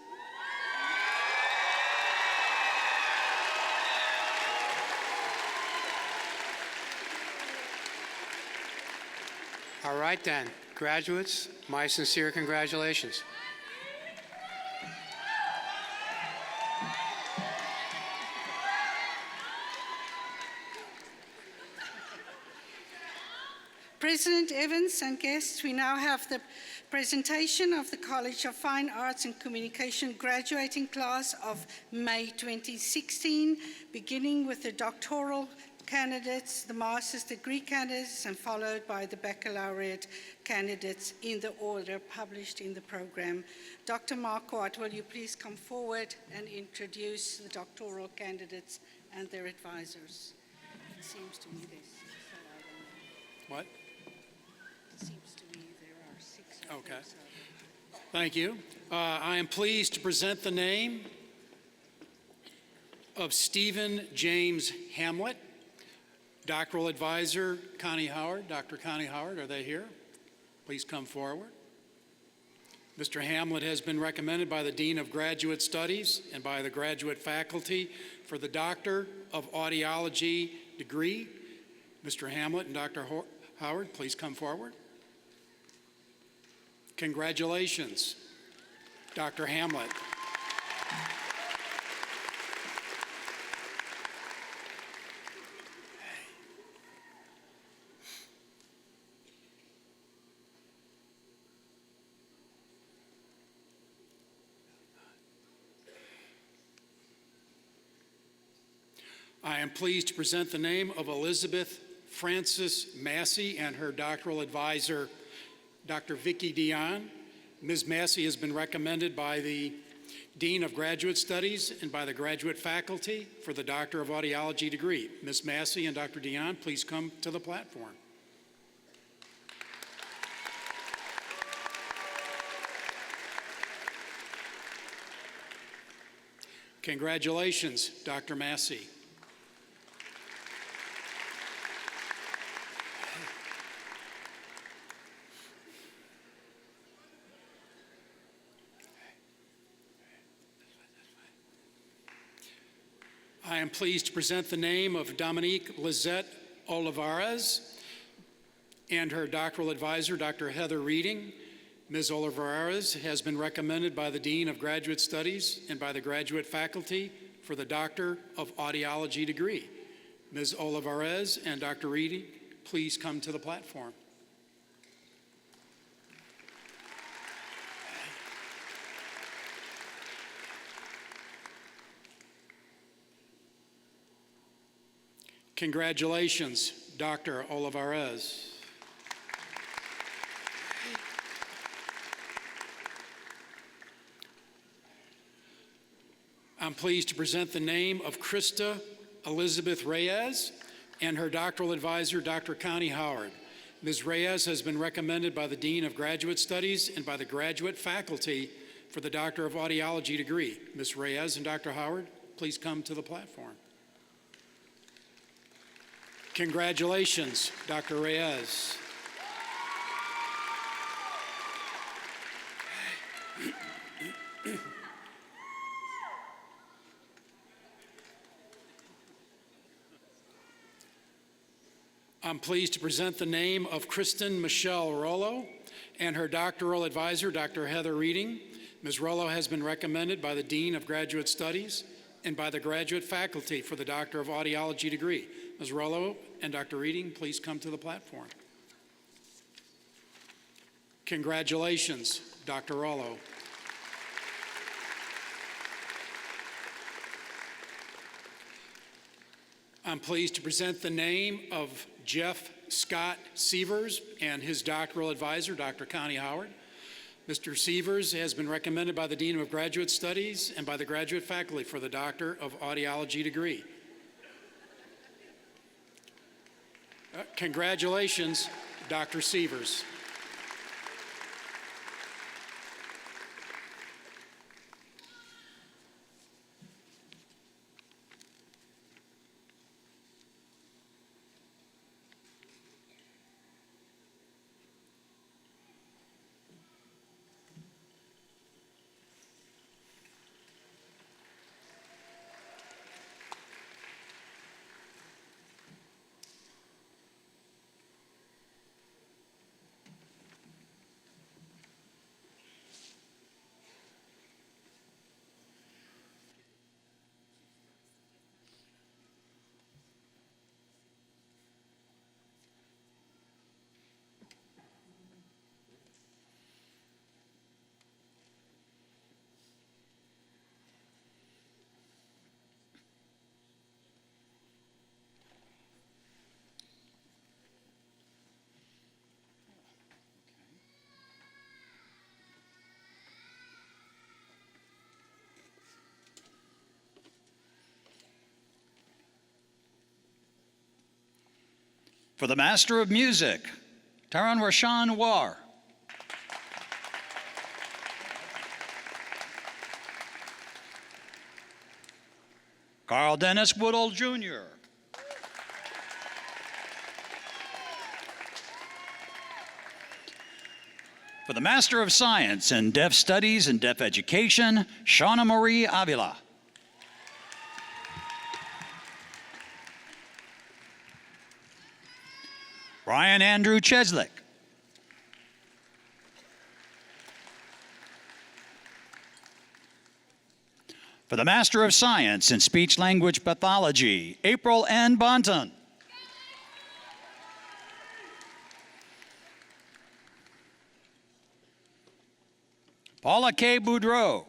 All right then, graduates, my sincere congratulations. President Evans and guests, we now have the presentation of the College of Fine Arts and Communication graduating class of May 2016, beginning with the doctoral candidates, the master's degree candidates, and followed by the baccalaureate candidates in the order published in the program. Dr. Marquardt, will you please come forward and introduce the doctoral candidates and their advisors? It seems to me there's six, so I don't know. What? It seems to me there are six. Okay. Thank you. I am pleased to present the name of Stephen James Hamlet. Doctoral advisor, Connie Howard. Dr. Connie Howard, are they here? Please come forward. Mr. Hamlet has been recommended by the Dean of Graduate Studies and by the graduate faculty for the Doctor of Audiology degree. Mr. Hamlet and Dr. Howard, please come forward. Congratulations, Dr. Hamlet. I am pleased to present the name of Elizabeth Frances Massey and her doctoral advisor, Dr. Vicki Dion. Ms. Massey has been recommended by the Dean of Graduate Studies and by the graduate faculty for the Doctor of Audiology degree. Ms. Massey and Dr. Dion, please come to the platform. Congratulations, Dr. Massey. I am pleased to present the name of Dominique Lizette Olivares and her doctoral advisor, Dr. Heather Reading. Ms. Olivares has been recommended by the Dean of Graduate Studies and by the graduate faculty for the Doctor of Audiology degree. Ms. Olivares and Dr. Reading, please come to the platform. Congratulations, Dr. Olivares. I'm pleased to present the name of Krista Elizabeth Reyes and her doctoral advisor, Dr. Connie Howard. Ms. Reyes has been recommended by the Dean of Graduate Studies and by the graduate faculty for the Doctor of Audiology degree. Ms. Reyes and Dr. Howard, please come to the platform. Congratulations, Dr. Reyes. I'm pleased to present the name of Kristen Michelle Rollo and her doctoral advisor, Dr. Heather Reading. Ms. Rollo has been recommended by the Dean of Graduate Studies and by the graduate faculty for the Doctor of Audiology degree. Ms. Rollo and Dr. Reading, please come to the platform. Congratulations, Dr. Rollo. I'm pleased to present the name of Jeff Scott Sievers and his doctoral advisor, Dr. Connie Howard. Mr. Sievers has been recommended by the Dean of Graduate Studies and by the graduate faculty for the Doctor of Audiology degree. Congratulations, Dr. Sievers. For the Master of Music, Taran Rashan War. Carl Dennis Woodall, Jr. For the Master of Science in Deaf Studies and Deaf Education, Shauna Marie Avila. Brian Andrew Cheslick. For the Master of Science in Speech Language Pathology, April N. Bonton. Paula K. Boudreau.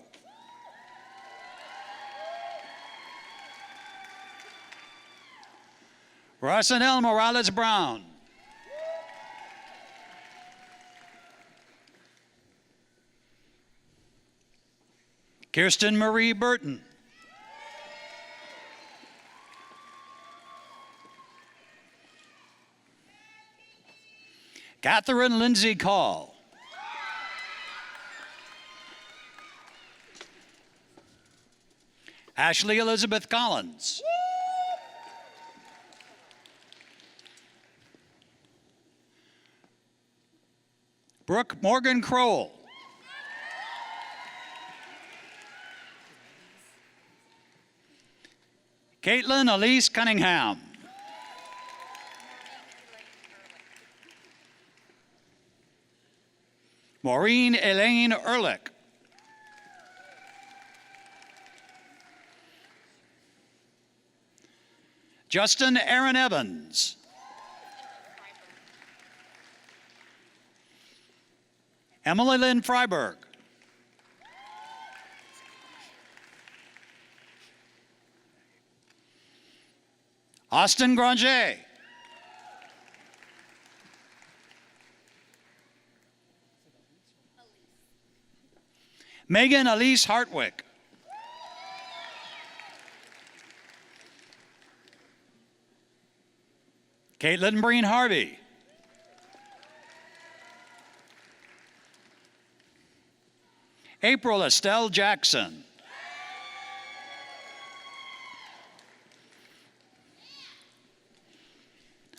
Rosanel Morales Brown. Kirsten Marie Burton. Catherine Lindsay Call. Ashley Elizabeth Collins. Brooke Morgan Crowell. Caitlin Elise Cunningham. Maureen Elaine Ehrlich. Justin Aaron Evans. Emily Lynn Freiberg. Austin Granger. Megan Elise Hartwick. Caitlin Breen Harvey. April Estelle Jackson.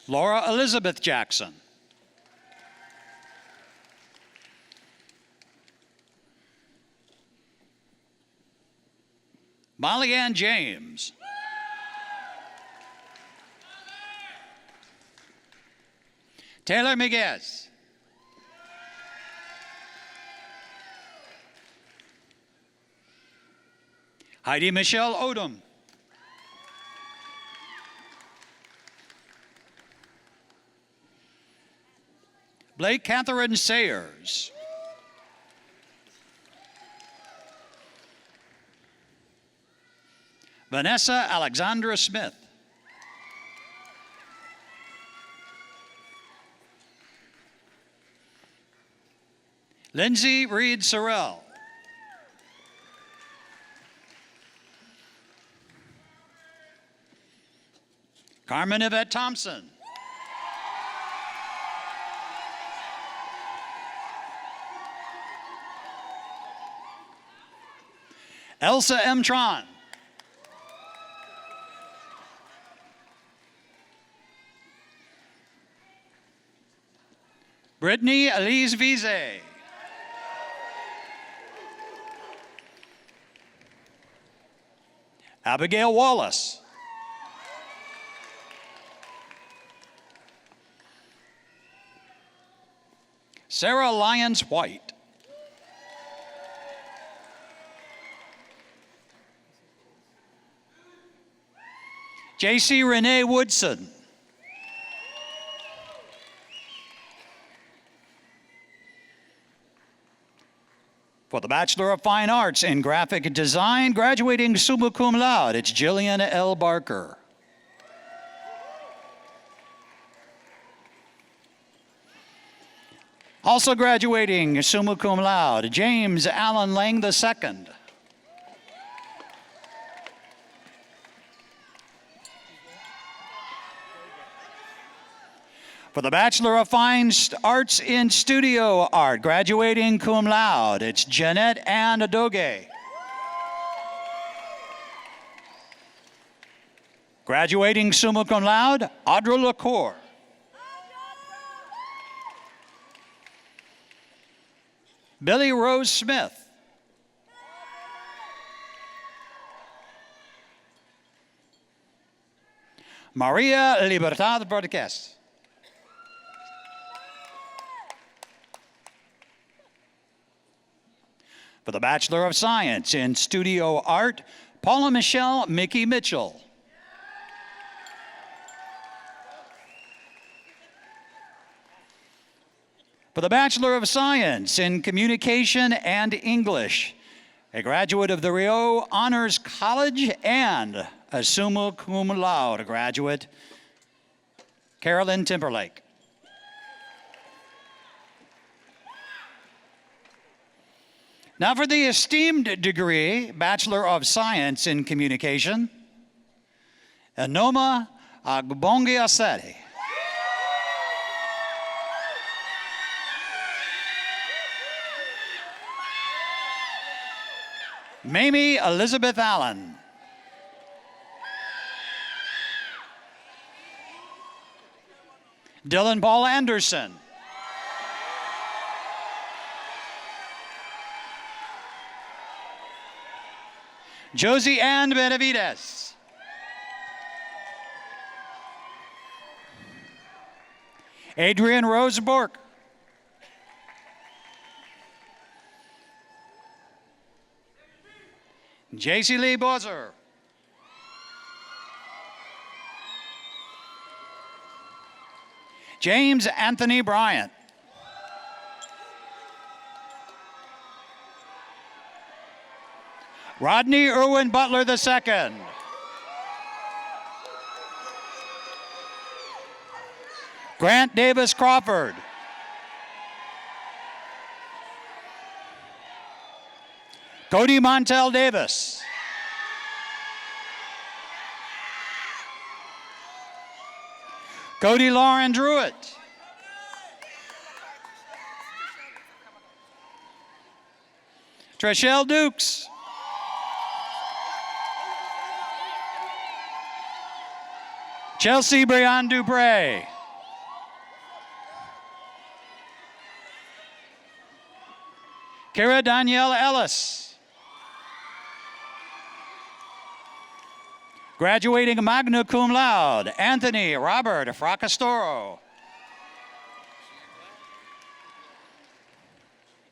Laura Elizabeth Jackson. Molly Ann James. Taylor Miguez. Heidi Michelle Odom. Blake Catherine Sayers. Vanessa Alexandra Smith. Lindsay Reed Sorrell. Carmen Yvette Thompson. Elsa M. Tron. Brittany Elise Vize. Abigail Wallace. Sarah Lyons White. J.C. Renee Woodson. For the Bachelor of Fine Arts in Graphic Design, graduating summa cum laude, it's Jillian L. Barker. Also graduating summa cum laude, James Allen Lang II. For the Bachelor of Fine Arts in Studio Art, graduating cum laude, it's Jeanette Ann Adoge. Graduating summa cum laude, Audra Lacour. Billy Rose Smith. Maria Libertad Borges. For the Bachelor of Science in Studio Art, Paula Michelle Mickey Mitchell. For the Bachelor of Science in Communication and English, a graduate of the Rio Honors College and a summa cum laude graduate, Carolyn Timberlake. Now for the esteemed degree, Bachelor of Science in Communication, Enoma Agbongiasere. Mamie Elizabeth Allen. Dylan Paul Anderson. Josie Ann Benavides. Adrian Rose Bork. JC Lee Bozer. James Anthony Bryant. Rodney Irwin Butler II. Grant Davis Crawford. Cody Montel Davis. Cody Lauren Druitt. Treshelle Dukes. Chelsea Brianne Dupre. Kara Danielle Ellis. Graduating magna cum laude, Anthony Robert Fracastoro.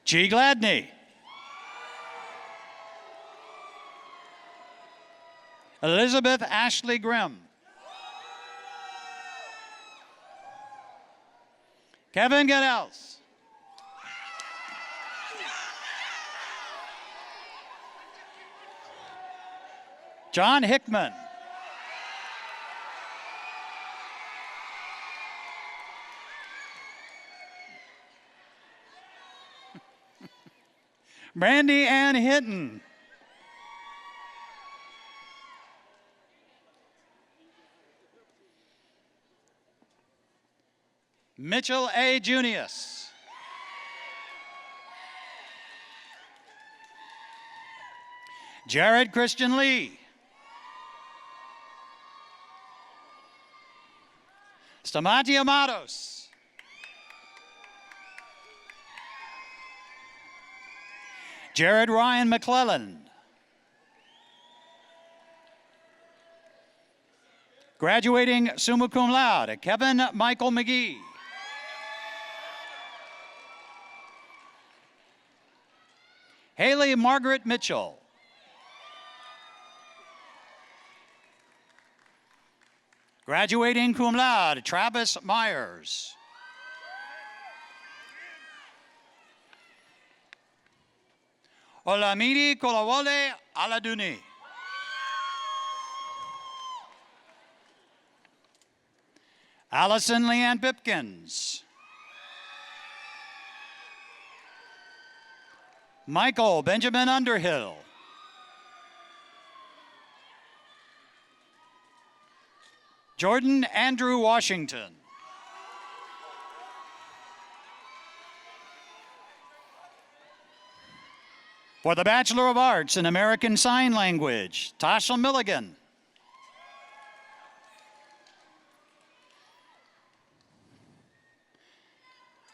G. Gladney. Elizabeth Ashley Grimm. Kevin Goodels. John Hickman. Brandy Ann Hinton. Mitchell A. Junius. Jared Christian Lee. Stamati Amados. Jared Ryan McClellan. Graduating summa cum laude, Kevin Michael McGee. Haley Margaret Mitchell. Graduating cum laude, Travis Myers. Olamide Kolawole Aladuni. Allison Leanne Pipkins. Michael Benjamin Underhill. Jordan Andrew Washington. For the Bachelor of Arts in American Sign Language, Tasha Milligan.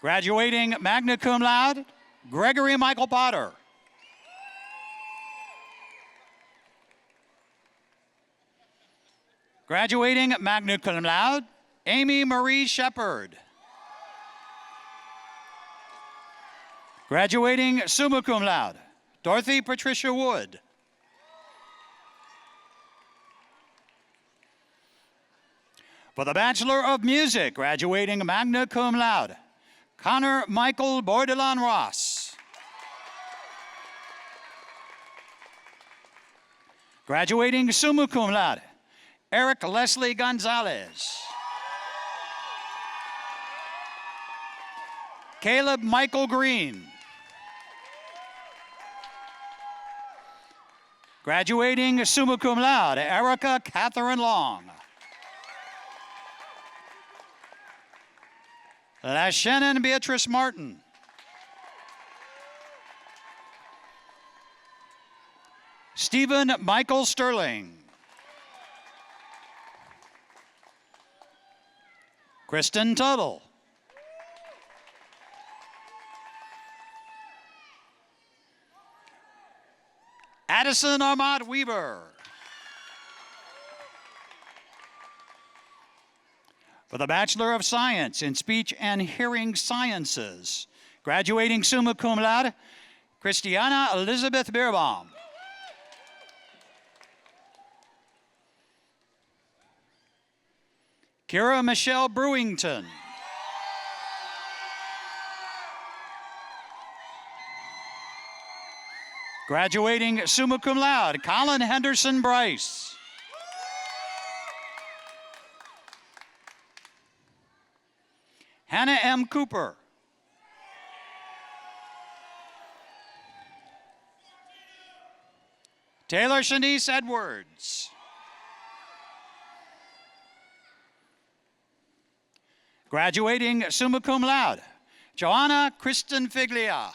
Graduating magna cum laude, Gregory Michael Potter. Graduating magna cum laude, Amy Marie Shepard. Graduating summa cum laude, Dorothy Patricia Wood. For the Bachelor of Music, graduating magna cum laude, Connor Michael Bordelon Ross. Graduating summa cum laude, Eric Leslie Gonzalez. Caleb Michael Green. Graduating summa cum laude, Erica Catherine Long. La Shannon Beatrice Martin. Stephen Michael Sterling. Kristen Tuttle. Addison Armand Weaver. For the Bachelor of Science in Speech and Hearing Sciences, graduating summa cum laude, Christiana Elizabeth Beerbaum. Kira Michelle Brewington. Graduating summa cum laude, Colin Henderson Bryce. Hannah M. Cooper. Taylor Shanice Edwards. Graduating summa cum laude, Joanna Kristen Figlia.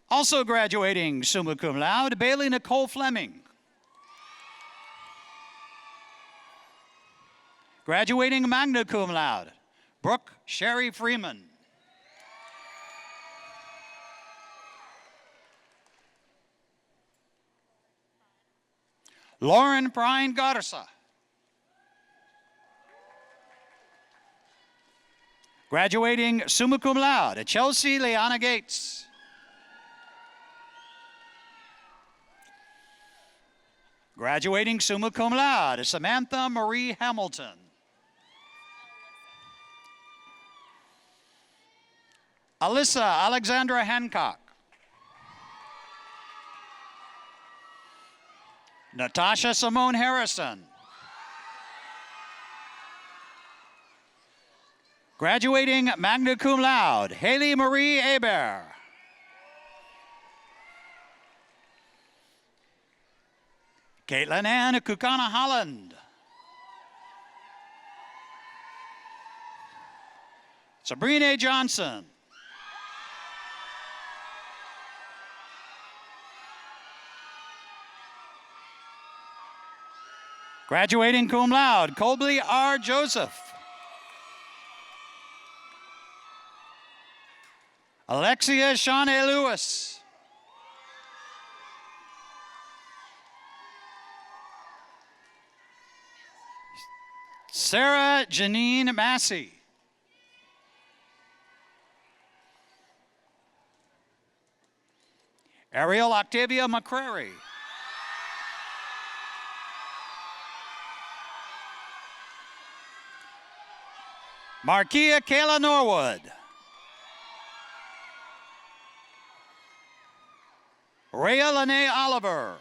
Also graduating summa cum laude, Bailey Nicole Fleming. Graduating magna cum laude, Brooke Sherry Freeman. Lauren Bryan Garza. Graduating summa cum laude, Chelsea Leanna Gates. Graduating summa cum laude, Samantha Marie Hamilton. Alyssa Alexandra Hancock. Natasha Simone Harrison. Graduating magna cum laude, Haley Marie Hebert. Caitlin Ann Kukana Holland. Sabrina Johnson. Graduating cum laude, Colby R. Joseph. Alexia Shawnee Lewis. Sarah Janine Massey. Ariel Octavia McCrary. Markia Kayla Norwood. Rhea Lene Oliver.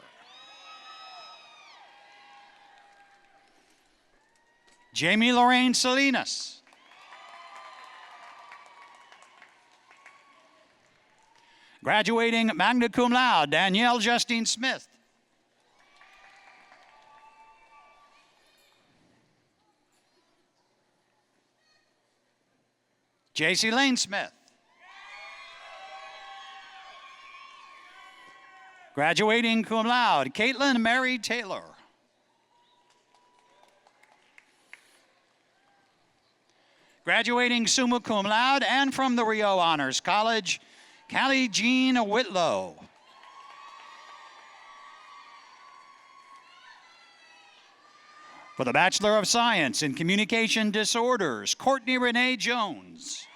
Jamie Lorraine Salinas. Graduating magna cum laude, Danielle Justine Smith. J.C. Lane Smith. Graduating cum laude, Caitlin Mary Taylor. Graduating summa cum laude and from the Rio Honors College, Callie Jean Whitlow. For the Bachelor of Science in Communication Disorders, Courtney Renee Jones.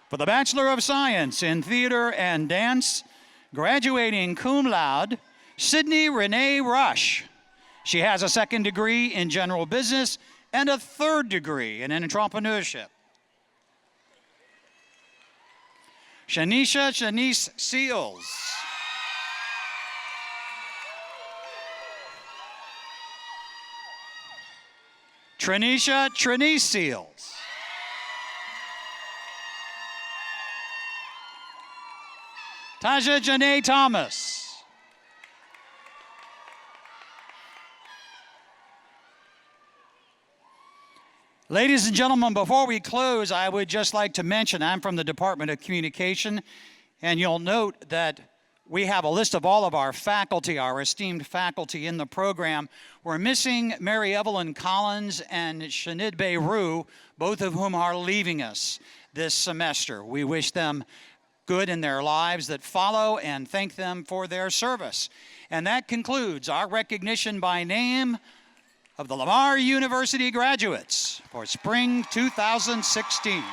For the Bachelor of Science in Theater and Dance, graduating cum laude, Sydney Renee Rush. She has a second degree in general business and a third degree in entrepreneurship. Shanice Seals. Trinice Seals. Taja Janae Thomas. Ladies and gentlemen, before we close, I would just like to mention I'm from the Department of Communication, and you'll note that we have a list of all of our faculty, our esteemed faculty in the program. We're missing Mary Evelyn Collins and Shanidbe Rue, both of whom are leaving us this semester. We wish them good in their lives that follow and thank them for their service. And that concludes our recognition by name of the Lamar University graduates for spring 2016.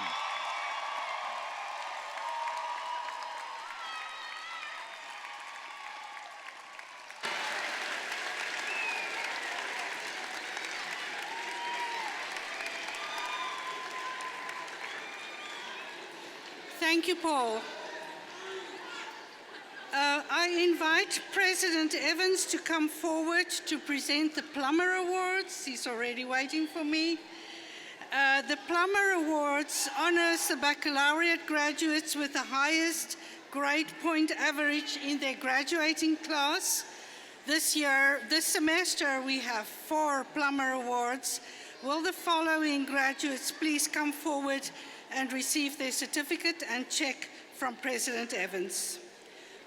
Thank you, Paul. I invite President Evans to come forward to present the Plummer Awards. He's already waiting for me. The Plummer Awards honors the baccalaureate graduates with the highest grade point average in their graduating class. This semester, we have 4 Plummer Awards. Will the following graduates please come forward and receive their certificate and check from President Evans?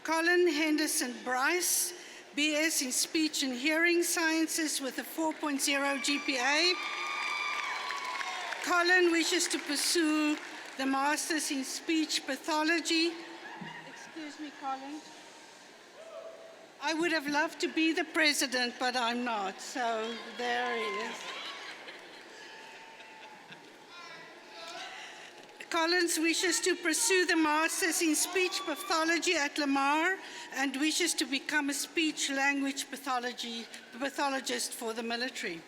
Colin Henderson Bryce, BS in Speech and Hearing Sciences with a 4.0 GPA. Colin wishes to pursue the Masters in Speech Pathology. Excuse me, Colin. I would have loved to be the president, but I'm not, so there he is. Collins wishes to pursue the Masters in Speech Pathology at Lamar and wishes to become a speech-language pathologist for the military.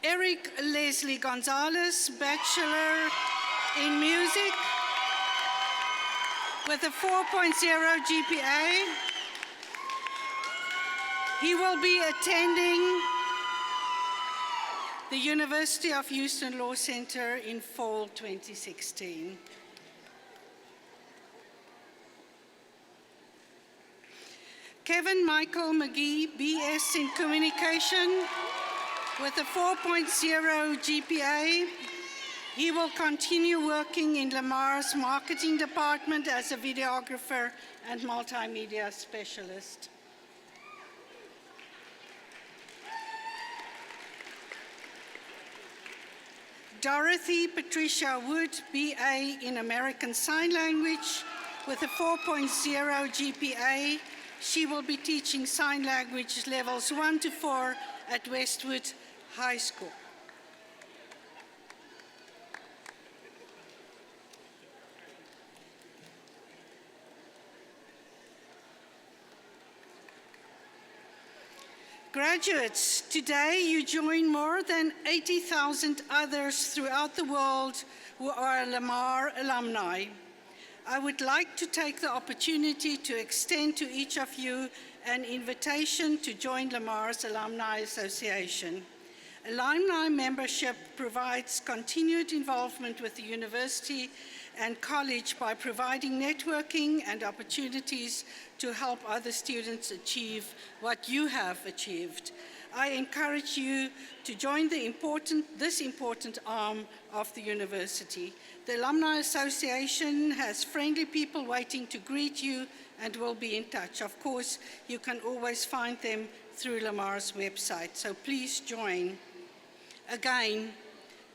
Eric Leslie Gonzalez, Bachelor in Music with a 4.0 GPA. He will be attending the University of Houston Law Center in fall 2016. Kevin Michael McGee, BS in Communication with a 4.0 GPA. He will continue working in Lamar's marketing department as a videographer and multimedia specialist. Dorothy Patricia Wood, BA in American Sign Language with a 4.0 GPA. She will be teaching sign language levels 1 to 4 at Westwood High School. Graduates, today you join more than 80,000 others throughout the world who are Lamar alumni. I would like to take the opportunity to extend to each of you an invitation to join Lamar's Alumni Association. Alumni membership provides continued involvement with the university and college by providing networking and opportunities to help other students achieve what you have achieved. I encourage you to join this important arm of the university. The Alumni Association has friendly people waiting to greet you and will be in touch. Of course, you can always find them through Lamar's website, so please join. Again,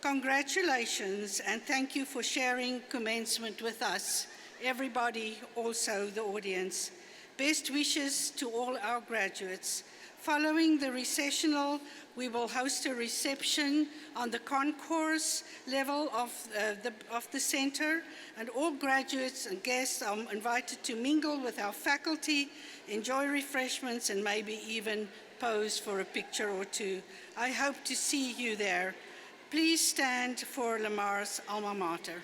congratulations and thank you for sharing commencement with us. Everybody, also the audience. Best wishes to all our graduates. Following the recessional, we will host a reception on the concourse level of the center, and all graduates and guests are invited to mingle with our faculty, enjoy refreshments, and maybe even pose for a picture or two. I hope to see you there. Please stand for Lamar's alma mater.